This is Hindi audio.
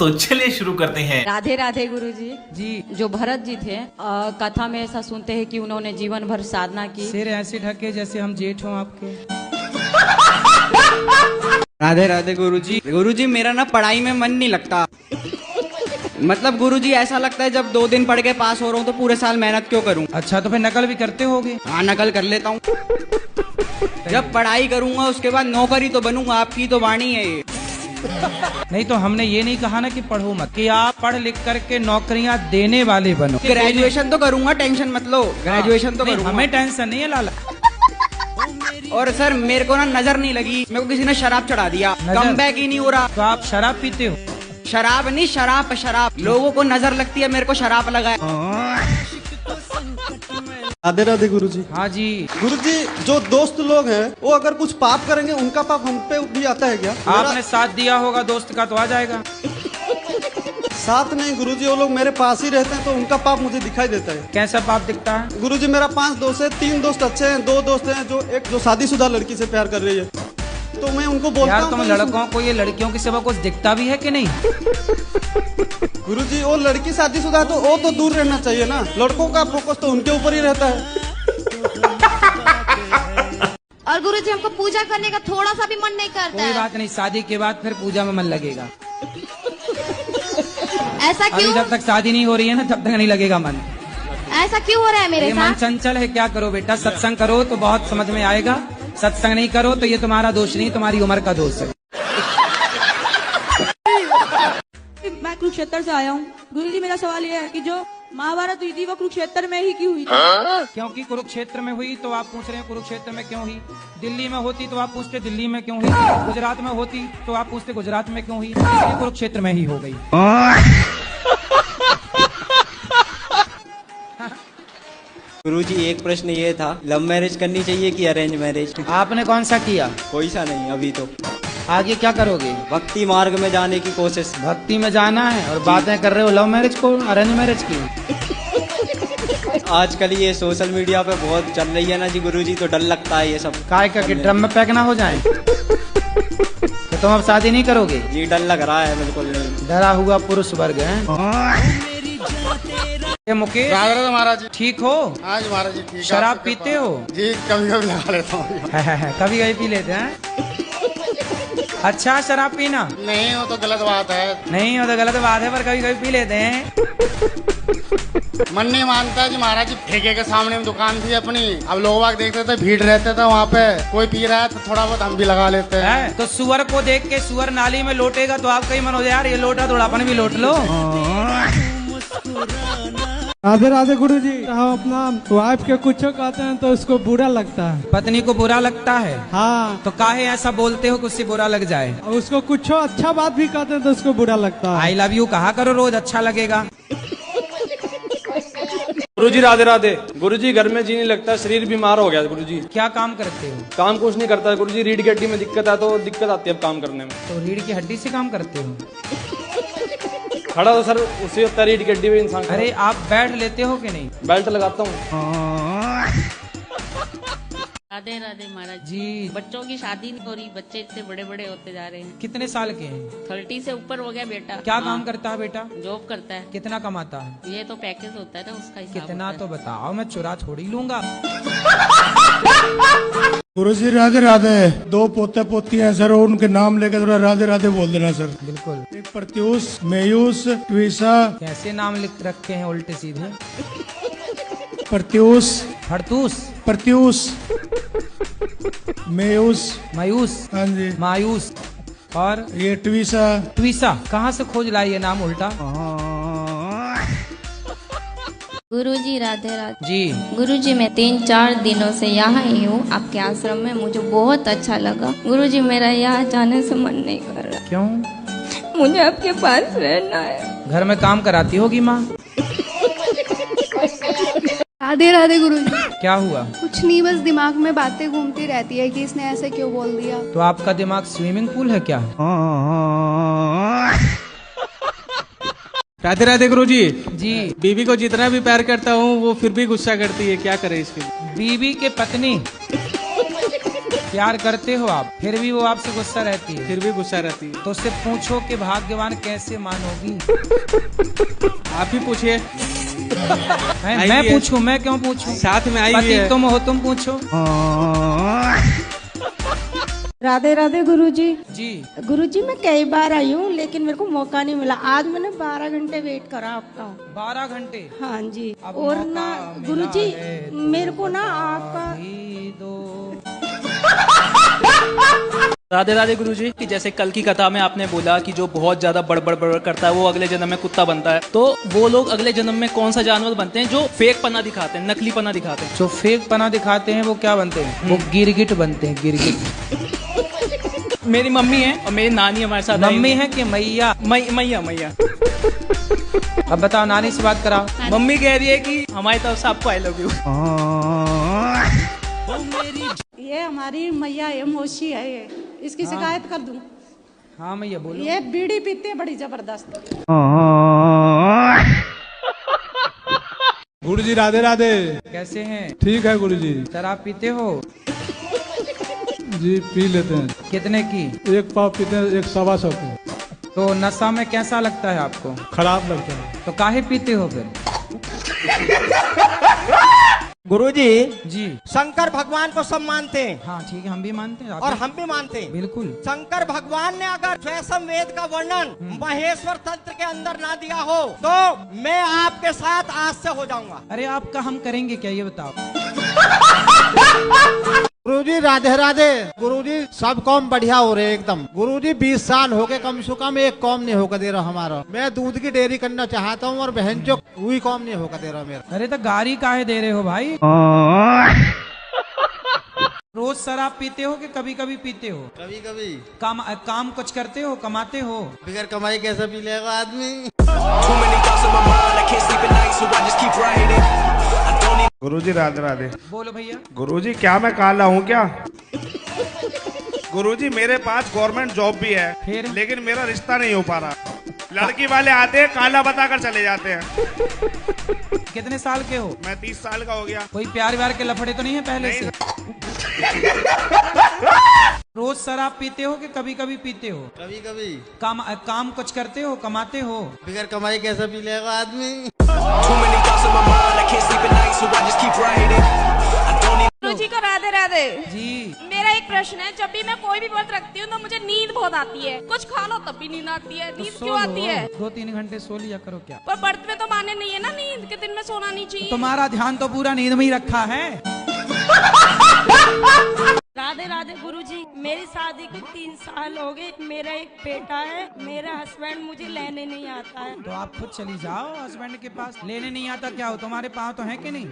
तो चलिए शुरू करते हैं। राधे राधे गुरुजी। जी जो भरत जी थे, कथा में ऐसा सुनते हैं कि उन्होंने जीवन भर साधना की। सिर ऐसे ढके जैसे हम जेठ हों आपके। राधे राधे गुरुजी। गुरुजी मेरा ना पढ़ाई में मन नहीं लगता। मतलब गुरुजी ऐसा लगता है जब 2 दिन पढ़ के पास हो रहा हूँ तो पूरे साल मेहनत क्यों करूँ। अच्छा तो फिर नकल भी करते होगे। हाँ नकल कर लेता हूँ। जब पढ़ाई करूंगा उसके बाद नौकरी तो बनूंगा, आपकी तो वाणी है ये। नहीं तो हमने ये नहीं कहा ना कि पढ़ो मत, कि आप पढ़ लिख करके नौकरियां देने वाले बनो। ग्रेजुएशन तो करूंगा, टेंशन मत लो। ग्रेजुएशन तो करूंगा। हमें टेंशन नहीं है लाला। और सर मेरे को ना नजर नहीं लगी, मेरे को किसी ने शराब चढ़ा दिया, कम बैक ही नहीं हो रहा। तो आप शराब पीते हो? शराब नहीं, शराब शराब। लोगों को नजर लगती है, मेरे को शराब लगा है। राधे राधे गुरुजी। हाँ जी गुरुजी, जो दोस्त लोग हैं वो अगर कुछ पाप करेंगे उनका पाप हम पे भी आता है क्या? आपने साथ दिया होगा दोस्त का तो आ जाएगा। साथ नहीं गुरुजी, वो लोग मेरे पास ही रहते हैं तो उनका पाप मुझे दिखाई देता है। कैसा पाप दिखता है? गुरुजी मेरा 5 दोस्त है, 3 दोस्त अच्छे हैं, 2 दोस्त हैं जो शादीशुदा लड़की से प्यार कर रही है। तो मैं उनको बोलता हूँ यार तुम लड़कों को ये लड़कियों की सिवा कुछ दिखता भी है कि नहीं? गुरुजी वो लड़की शादीशुदा है तो वो तो दूर रहना चाहिए ना। लड़कों का फोकस तो उनके ऊपर ही रहता है। और गुरुजी हमको पूजा करने का थोड़ा सा भी मन नहीं करता कोई है। बात नहीं, शादी के बाद फिर पूजा में मन लगेगा। ऐसा अभी क्यों? जब तक शादी नहीं हो रही है ना तब तक नहीं लगेगा मन। ऐसा क्यों हो रहा है मेरे ये मन साथ? चंचल है, क्या करो बेटा। सत्संग करो तो बहुत समझ में आएगा, सत्संग नहीं करो तो ये तुम्हारा दोष नहीं, तुम्हारी उम्र का दोष है। मैं कुरुक्षेत्र से आया हूँ। गुरुजी मेरा सवाल ये है कि जो महाभारत हुई थी वो कुरुक्षेत्र में ही क्यों हुई थी? क्योंकि कुरुक्षेत्र में हुई तो आप पूछ रहे हैं कुरुक्षेत्र में क्यों हुई। दिल्ली में होती तो आप पूछते दिल्ली में क्यों हुई। गुजरात में होती तो आप पूछते गुजरात में क्यों हुई। इसलिए कुरुक्षेत्र में ही हो गई। गुरुजी एक प्रश्न ये था, लव मैरिज करनी चाहिए कि अरेंज मैरिज? आपने कौन सा किया? कोई सा नहीं अभी तो। आगे क्या करोगे? भक्ति मार्ग में जाने की कोशिश। भक्ति में जाना है और बातें कर रहे हो लव मैरिज को, अरेंज मैरिज की। आजकल ये सोशल मीडिया पे बहुत चल रही है ना जी गुरुजी, तो डर लगता है ये सब। काय का कि ड्रम में पैक ना हो जाए। तो तुम अब शादी नहीं करोगे? जी डर लग रहा है, बिल्कुल नहीं। डरा हुआ पुरुष वर्ग है। ये मुकेश महाराज ठीक हो? आज महाराज जी ठीक। शराब पीते हो? जी कभी कभी लगा लेता हूँ। कभी कभी पी लेते हैं। अच्छा शराब पीना नहीं हो तो गलत बात है। नहीं हो तो गलत बात है, पर कभी कभी पी लेते हैं। मन नहीं मानता जी महाराज जी। ठेके के सामने में दुकान थी अपनी, अब लोग बाग देखते थे, भीड़ रहते थे वहाँ पे, कोई पी रहा है तो थोड़ा बहुत हम भी लगा लेते हैं। तो सुअर को देख के सुअर नाली में लोटेगा तो आपका ही मन हो जाए यार ये लोटा थोड़ा अपन भी लोट लो। राधे राधे गुरुजी। हम अपना वाइफ के कुछ कहते हैं तो उसको बुरा लगता है। पत्नी को बुरा लगता है? हाँ। तो काहे ऐसा बोलते हो कि उससे बुरा लग जाए? और उसको कुछ अच्छा बात भी कहते हैं तो उसको बुरा लगता है। आई लव यू कहा करो रोज, अच्छा लगेगा। गुरुजी राधे राधे। गुरुजी घर में जी नहीं लगता, शरीर बीमार हो गया गुरुजी। क्या काम करते हो? काम कुछ नहीं करता गुरुजी, रीढ़ की हड्डी में दिक्कत है तो दिक्कत आती है अब काम करने में। तो रीढ़ की हड्डी से काम करते हो? खड़ा तो सर उसी होता है रीढ़ की हड्डी में इंसान। अरे आप बैठ लेते हो कि नहीं? बेल्ट लगाता हूँ। राधे राधे महाराज जी। बच्चों की शादी नहीं हो रही, बच्चे इतने बड़े बड़े होते जा रहे हैं। कितने साल के हैं? 30 से ऊपर हो गया बेटा। क्या काम करता है बेटा? जॉब करता है। कितना कमाता है? ये तो पैकेज होता है ना उसका हिसाब कितना होता तो बताओ, मैं चुरा थोड़ी लूंगा। गुरुजी राधे राधे। 2 पोते पोती हैं सर, और उनके नाम लेकर थोड़ा राधे राधे बोल देना सर। बिल्कुल। एक प्रत्यूष, मेयूस, ट्वीसा। कैसे नाम लिख रखे हैं उल्टे सीधे? प्रत्यूष, फड़तूस, प्रत्यूष, मेयूस, मायूस, हाँ जी, मायूस, और ये ट्वीसा। ट्वीसा कहाँ से खोज लाई ये नाम उल्टा? गुरुजी राधे राधे जी। गुरुजी मैं 3-4 दिनों से यहाँ ही हूँ आपके आश्रम में, मुझे बहुत अच्छा लगा। गुरुजी मेरा यहाँ जाने से मन नहीं कर रहा। क्यों? मुझे आपके पास रहना है। घर में काम कराती होगी माँ? राधे राधे गुरुजी। क्या हुआ? कुछ नहीं, बस दिमाग में बातें घूमती रहती है कि इसने ऐसे क्यों बोल दिया। तो आपका दिमाग स्विमिंग पूल है क्या? राधे राधे गुरुजी। जी। बीवी को जितना भी प्यार करता हूँ वो फिर भी गुस्सा करती है, क्या करे इसके? बीवी के पत्नी प्यार करते हो आप, फिर भी वो आपसे गुस्सा रहती है? फिर भी गुस्सा रहती है। तो उससे पूछो कि भाग्यवान कैसे मानोगी? आप ही पूछिए। मैं पूछूं? मैं क्यों पूछूं? साथ में आई हुई पति है। तुम हो, तुम पूछो। राधे राधे गुरुजी। जी गुरुजी मैं कई बार आई हूँ लेकिन मेरे को मौका नहीं मिला। आज मैंने 12 घंटे वेट करा आपका। 12 घंटे? हाँ जी। अब और मौका ना मिला गुरुजी है तो मेरे को ना आपका राधे राधे गुरुजी। कि जैसे कल की कथा में आपने बोला कि जो बहुत ज्यादा बड़बड़ बड़बड़ करता है वो अगले जन्म में कुत्ता बनता है, तो वो लोग अगले जन्म में कौन सा जानवर बनते हैं जो फेक पना दिखाते हैं, नकली पना दिखाते हैं? जो फेक पना दिखाते हैं वो क्या बनते हैं? वो गिरगिट बनते हैं, गिरगिट। मेरी मम्मी है और मेरी नानी हमारे साथ। मम्मी है कि मैया? मैया मैया। अब बताओ, नानी से बात कराओ। मम्मी कह रही है कि हमारी तरफ से आपको आई लव यू। ये हमारी मैया है, मौसी है ये, इसकी शिकायत कर दूं? हाँ मैया बोलो। ये बीड़ी पीते हैं बड़ी जबरदस्त। गुरुजी राधे राधे। कैसे हैं? ठीक है गुरुजी। शराब पीते हो? जी पी लेते हैं। कितने की? 1 पाव पीते हैं, 1 सवा सौ को। तो नशा में कैसा लगता है आपको? खराब लगता है। तो काहे पीते हो फिर? गुरुजी जी शंकर भगवान को सब मानते हैं। हाँ ठीक है, हम भी मानते हैं। और हम भी मानते हैं बिल्कुल। शंकर भगवान ने अगर स्वयं वेद का वर्णन महेश्वर तंत्र के अंदर ना दिया हो तो मैं आपके साथ आज से हो जाऊंगा। अरे आपका हम करेंगे क्या, ये बताओ। गुरुजी राधे राधे। गुरुजी सब कौम बढ़िया हो रहे एकदम। गुरुजी 20 साल हो गए, कम से कम एक कौम नहीं होकर दे रहा हमारा। मैं दूध की डेयरी करना चाहता हूँ और बहन जो हुई कौम नहीं होकर दे रहा मेरा। अरे तो गाड़ी काहे दे रहे हो भाई? रोज शराब पीते हो कि कभी कभी पीते हो? कभी कभी। काम कुछ करते हो, कमाते हो? बिगर कमाई कैसे पी लेगा आदमी? गुरुजी राधे राधे। बोलो भैया। गुरुजी क्या मैं काला हूँ क्या? गुरुजी मेरे पास गवर्नमेंट जॉब भी है, फिर लेकिन मेरा रिश्ता नहीं हो पा रहा। लड़की वाले आते हैं, काला बताकर चले जाते हैं। कितने साल के हो? मैं 30 साल का हो गया। कोई प्यार व्यार के लफड़े तो नहीं है पहले से? रोज शराब पीते हो कि कभी कभी पीते हो? कभी कभी। काम कुछ करते हो, कमाते हो? बिगर कमाई कैसे पी लेगा आदमी? गुरुजी को राधे राधे। जी मेरा एक प्रश्न है, जब भी मैं कोई भी व्रत रखती हूँ तो मुझे नींद बहुत आती है। कुछ खा लो तब भी नींद आती है। नींद क्यों आती है? 2-3 घंटे सो लिया करो। क्या पर व्रत में तो माने नहीं है ना नींद के, दिन में सोना नहीं चाहिए। तुम्हारा ध्यान तो पूरा नींद में ही रखा है। राधे राधे गुरुजी। मेरी शादी को 3 साल हो गए। मेरा एक बेटा है। मेरा हस्बैंड मुझे लेने नहीं आता है। तो आप खुद चली जाओ हस्बैंड के पास। लेने नहीं आता क्या हो? तुम्हारे पाँव तो है कि नहीं?